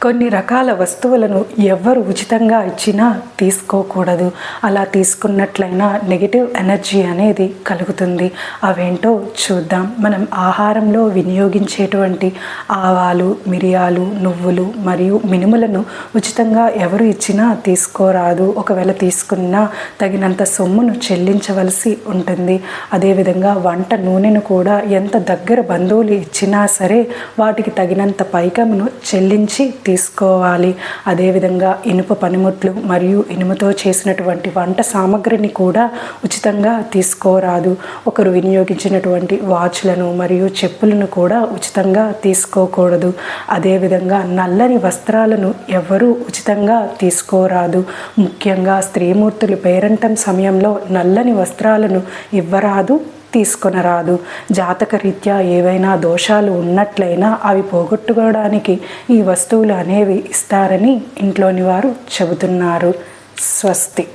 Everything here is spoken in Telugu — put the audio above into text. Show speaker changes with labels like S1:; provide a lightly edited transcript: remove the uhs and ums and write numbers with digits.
S1: కొన్ని రకాల వస్తువులను ఎవ్వరు ఉచితంగా ఇచ్చినా తీసుకోకూడదు. అలా తీసుకున్నట్లయినా నెగిటివ్ ఎనర్జీ అనేది కలుగుతుంది. అవేంటో చూద్దాం. మనం ఆహారంలో వినియోగించేటువంటి ఆవాలు, మిరియాలు, నువ్వులు మరియు మినుములను ఉచితంగా ఎవరు ఇచ్చినా తీసుకోరాదు. ఒకవేళ తీసుకున్నా తగినంత సొమ్మును చెల్లించవలసి ఉంటుంది. అదేవిధంగా వంట నూనెను కూడా ఎంత దగ్గర బంధువులు ఇచ్చినా సరే వాటికి తగినంత పైకమును చెల్లించి తీసుకోవాలి. అదేవిధంగా ఇనుప పనిముట్లు మరియు ఇనుముతో చేసినటువంటి వంట సామాగ్రిని కూడా ఉచితంగా తీసుకోరాదు. ఒకరు వినియోగించినటువంటి వాచ్లను మరియు చెప్పులను కూడా ఉచితంగా తీసుకోకూడదు. అదేవిధంగా నల్లని వస్త్రాలను ఎవరూ ఉచితంగా తీసుకోరాదు. ముఖ్యంగా స్త్రీమూర్తులు పేరంటం సమయంలో నల్లని వస్త్రాలను ఇవ్వరాదు, తీసుకొనరాదు. జాతక రీత్యా ఏవైనా దోషాలు ఉన్నట్లయినా అవి పోగొట్టుకోవడానికి ఈ వస్తువులు అనేవి ఇస్తారని ఇంట్లోని వారు చెబుతున్నారు. స్వస్తి.